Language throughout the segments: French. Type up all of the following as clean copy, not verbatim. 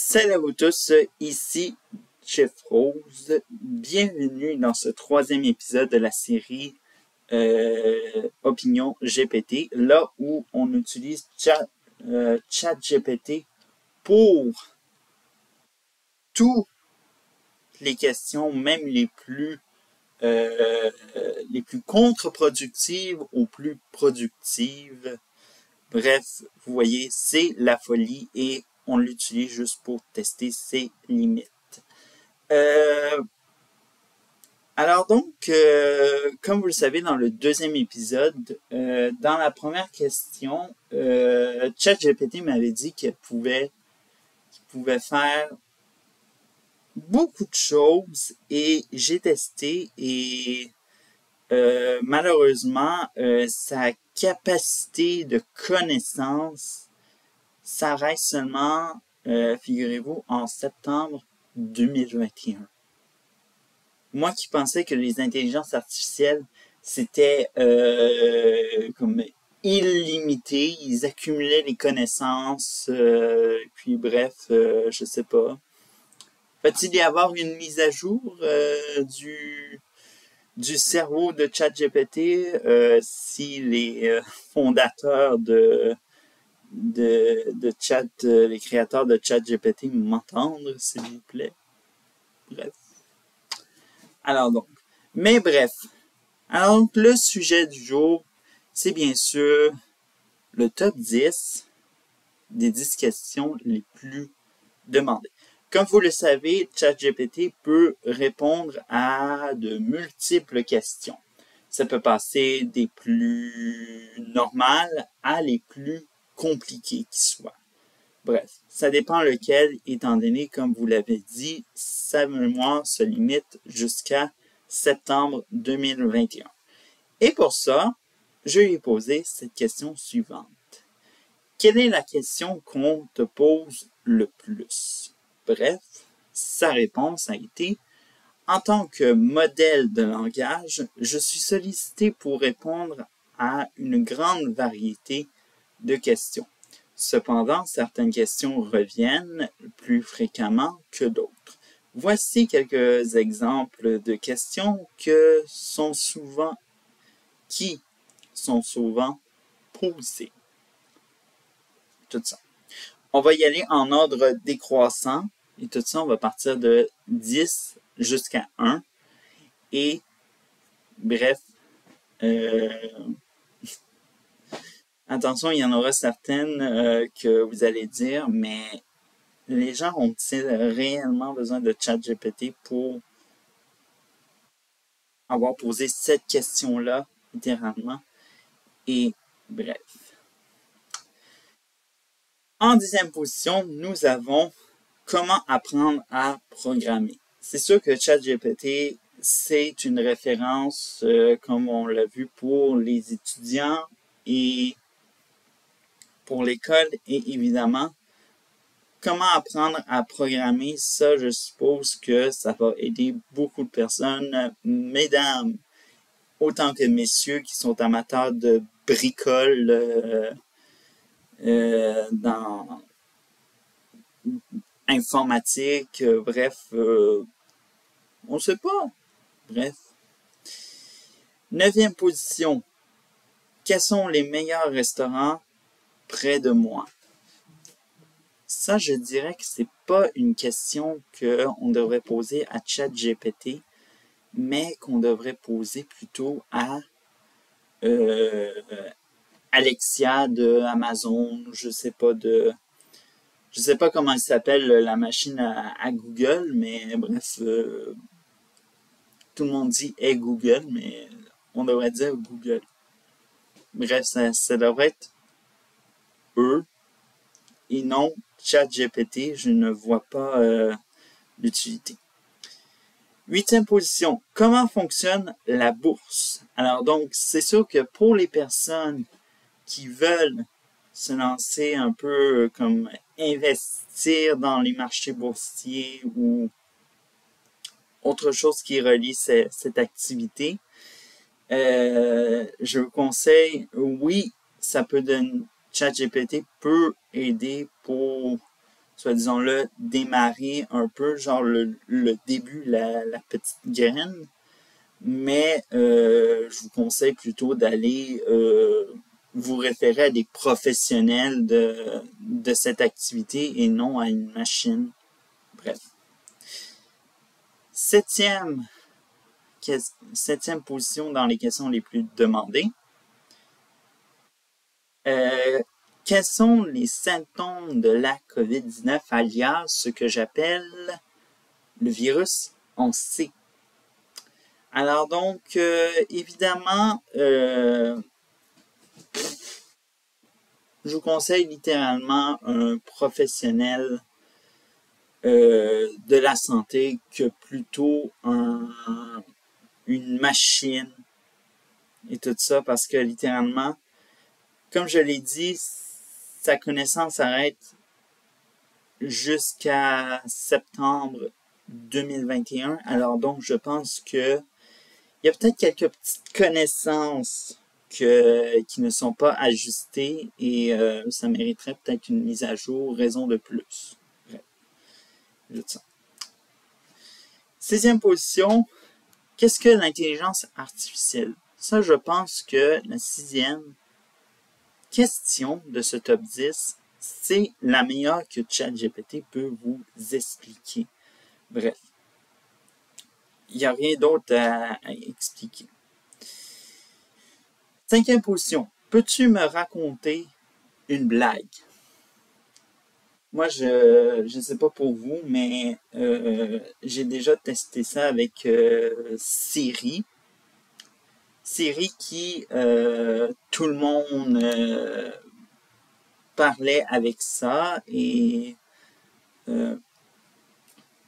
Salut à vous tous, ici Jeff Rose. Bienvenue dans ce troisième épisode de la série Opinion GPT, là où on utilise ChatGPT pour toutes les questions, même les plus contre-productives aux plus productives. Bref, vous voyez, c'est la folie et on l'utilise juste pour tester ses limites. Alors donc, comme vous le savez dans le deuxième épisode, dans la première question, ChatGPT m'avait dit qu'il pouvait faire beaucoup de choses et j'ai testé et malheureusement, sa capacité de connaissance s'arrête seulement, figurez-vous, en septembre 2021. Moi qui pensais que les intelligences artificielles, c'était comme illimité, ils accumulaient les connaissances, puis bref, je sais pas. Va-t-il y avoir une mise à jour du cerveau de ChatGPT si les fondateurs les créateurs de ChatGPT m'entendent, s'il vous plaît. Bref. Alors donc, le sujet du jour, c'est bien sûr le top 10 des 10 questions les plus demandées. Comme vous le savez, ChatGPT peut répondre à de multiples questions. Ça peut passer des plus normales à les plus compliquées qui soient. Bref, ça dépend lequel, étant donné, comme vous l'avez dit, sa mémoire se limite jusqu'à septembre 2021. Et pour ça, je lui ai posé cette question suivante. Quelle est la question qu'on te pose le plus? Bref, sa réponse a été « En tant que modèle de langage, je suis sollicité pour répondre à une grande variété de questions. Cependant, certaines questions reviennent plus fréquemment que d'autres. Voici quelques exemples de questions qui sont souvent posées. » Tout ça. On va y aller en ordre décroissant. Et tout ça, on va partir de 10 jusqu'à 1. Et, bref, attention, il y en aura certaines que vous allez dire, mais les gens ont-ils réellement besoin de ChatGPT pour avoir posé cette question-là, littéralement? Et, bref. En 10e position, nous avons comment apprendre à programmer. C'est sûr que ChatGPT, c'est une référence, comme on l'a vu, pour les étudiants et pour l'école. Et évidemment, comment apprendre à programmer, ça, je suppose que ça va aider beaucoup de personnes, mesdames, autant que messieurs qui sont amateurs de bricole dans informatique, bref, on ne sait pas. Bref. 9e position. Quels sont les meilleurs restaurants près de moi? Ça, je dirais que c'est pas une question qu'on devrait poser à ChatGPT, mais qu'on devrait poser plutôt à Alexia de Amazon, je sais pas comment elle s'appelle la machine à Google, mais bref, tout le monde dit hey Google, mais on devrait dire Google. Bref, ça devrait être eux et non ChatGPT, je ne vois pas l'utilité. 8e position, comment fonctionne la bourse? Alors donc, c'est sûr que pour les personnes qui veulent se lancer un peu comme investir dans les marchés boursiers ou autre chose qui relie cette activité, je vous conseille, oui, ça peut donner, ChatGPT peut aider pour soit disons-le, démarrer un peu, genre le début, la petite graine. Mais je vous conseille plutôt d'aller vous référer à des professionnels de cette activité et non à une machine. Bref. Septième position dans les questions les plus demandées. Quels sont les symptômes de la COVID-19, alias ce que j'appelle le virus en C? Alors donc, évidemment, je vous conseille littéralement un professionnel de la santé que plutôt une machine et tout ça, parce que littéralement, comme je l'ai dit, sa connaissance s'arrête jusqu'à septembre 2021. Alors donc, je pense que il y a peut-être quelques petites connaissances qui ne sont pas ajustées et ça mériterait peut-être une mise à jour, raison de plus. Bref. Sixième position, qu'est-ce que l'intelligence artificielle? Ça, je pense que la sixième question de ce top 10, c'est la meilleure que ChatGPT peut vous expliquer. Bref. Il n'y a rien d'autre à expliquer. Cinquième position. Peux-tu me raconter une blague? Moi, je ne sais pas pour vous, mais j'ai déjà testé ça avec Siri. Siri qui, tout le monde parlait avec ça et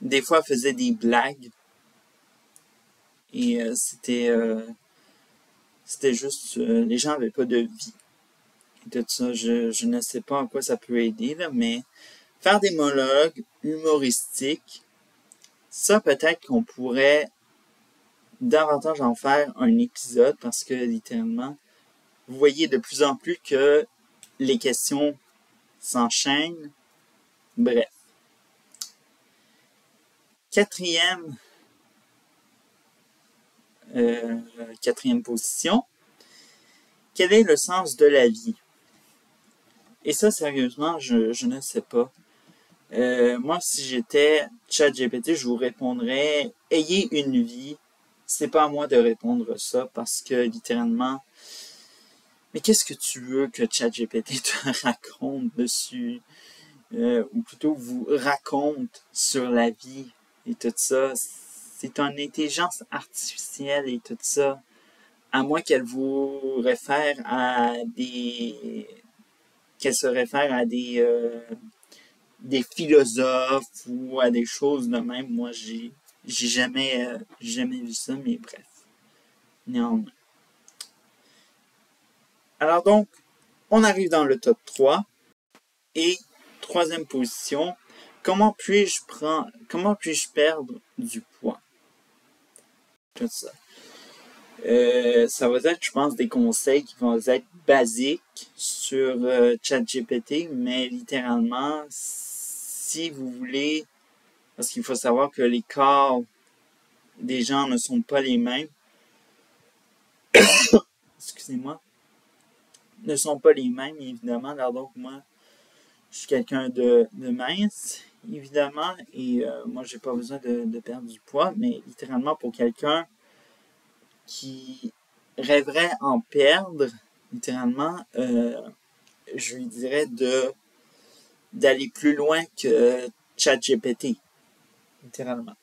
des fois faisait des blagues. Et c'était juste, les gens n'avaient pas de vie. Et tout ça, je ne sais pas en quoi ça peut aider, là, mais faire des monologues humoristiques, ça peut-être qu'on pourrait davantage en faire un épisode parce que littéralement, vous voyez de plus en plus que les questions s'enchaînent. Bref. Quatrième position. Quel est le sens de la vie? Et ça, sérieusement, je ne sais pas. Moi, si j'étais ChatGPT, je vous répondrais « Ayez une vie ». C'est pas à moi de répondre ça parce que, littéralement, mais qu'est-ce que tu veux que ChatGPT te raconte dessus? Ou plutôt vous raconte sur la vie et tout ça. C'est une intelligence artificielle et tout ça. À moins qu'elle vous réfère à qu'elle se réfère à des philosophes ou à des choses de même. Moi, j'ai jamais vu ça, mais bref. Néanmoins. Alors donc, on arrive dans le top 3. Et troisième position, comment puis-je perdre du poids? Tout ça. Ça va être, je pense, des conseils qui vont être basiques sur ChatGPT, mais littéralement, si vous voulez, parce qu'il faut savoir que les corps des gens ne sont pas les mêmes, excusez-moi, ne sont pas les mêmes, évidemment. Alors donc, moi, je suis quelqu'un de mince, évidemment, et moi, j'ai pas besoin de perdre du poids, mais littéralement, pour quelqu'un qui rêverait en perdre, littéralement, je lui dirais d'aller plus loin que ChatGPT, littéralement.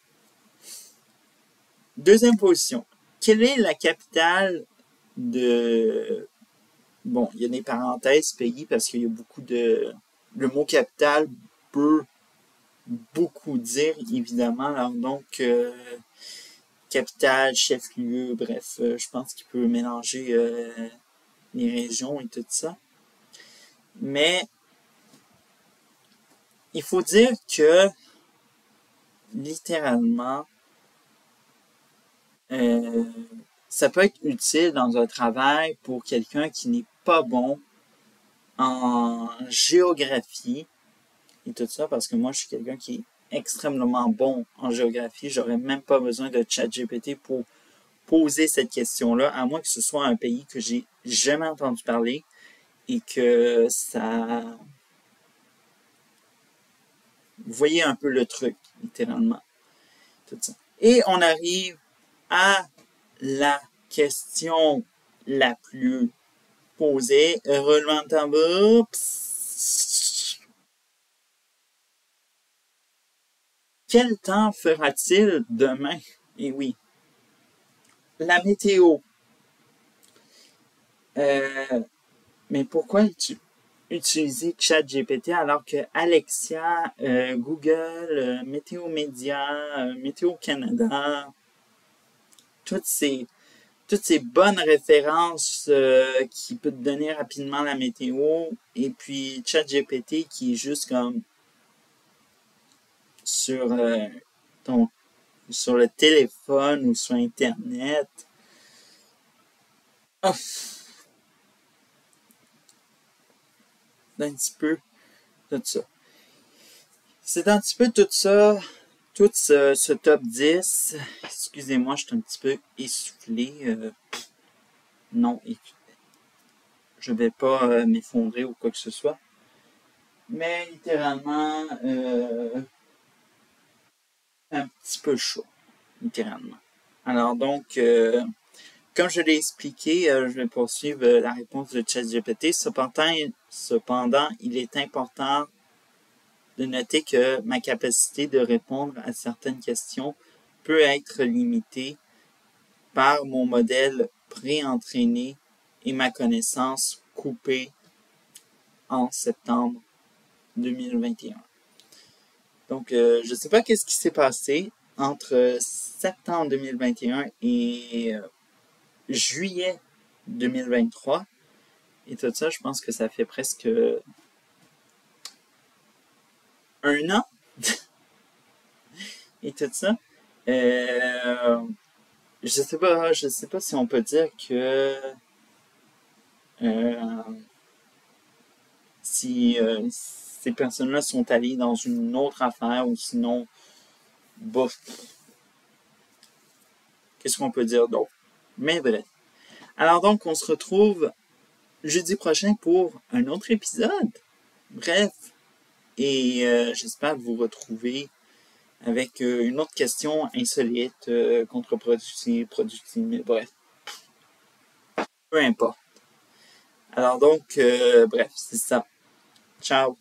Deuxième position. Quelle est la capitale de... Bon, il y a des parenthèses pays parce qu'il y a beaucoup de... Le mot capitale peut beaucoup dire, évidemment. Alors donc, capitale, chef-lieu, bref, je pense qu'il peut mélanger les régions et tout ça. Mais il faut dire que, littéralement, ça peut être utile dans un travail pour quelqu'un qui n'est pas bon en géographie et tout ça, parce que moi, je suis quelqu'un qui est extrêmement bon en géographie. J'aurais même pas besoin de ChatGPT pour poser cette question-là, à moins que ce soit un pays que j'ai jamais entendu parler et que ça... Vous voyez un peu le truc, littéralement. Tout ça. Et on arrive à la question la plus posée. Roulement de tambour. Quel temps fera-t-il demain? Et oui, la météo. Mais pourquoi utiliser ChatGPT alors que Alexia, Google, Météo Média, Météo Canada, toutes ces bonnes références qui peuvent te donner rapidement la météo, et puis ChatGPT qui est juste comme sur sur le téléphone ou sur Internet. Oh, un petit peu tout ça. C'est un petit peu tout ça, tout ce top 10. Excusez-moi, je suis un petit peu essoufflé. Non, je vais pas m'effondrer ou quoi que ce soit. Mais littéralement, un petit peu chaud, littéralement. Alors donc, comme je l'ai expliqué, je vais poursuivre la réponse de ChatGPT. Cependant, il est important de noter que ma capacité de répondre à certaines questions peut être limitée par mon modèle pré-entraîné et ma connaissance coupée en septembre 2021. Donc, je ne sais pas qu'est-ce qui s'est passé entre septembre 2021 et juillet 2023. Et tout ça, je pense que ça fait presque un an. Et tout ça. Je sais pas si on peut dire que si ces personnes-là sont allées dans une autre affaire ou sinon, bof, qu'est-ce qu'on peut dire d'autre? Mais bref. Alors donc, on se retrouve jeudi prochain pour un autre épisode. Bref. Et j'espère vous retrouver avec une autre question insolite, contre-productive, productive, mais bref. Peu importe. Alors donc, bref, c'est ça. Ciao.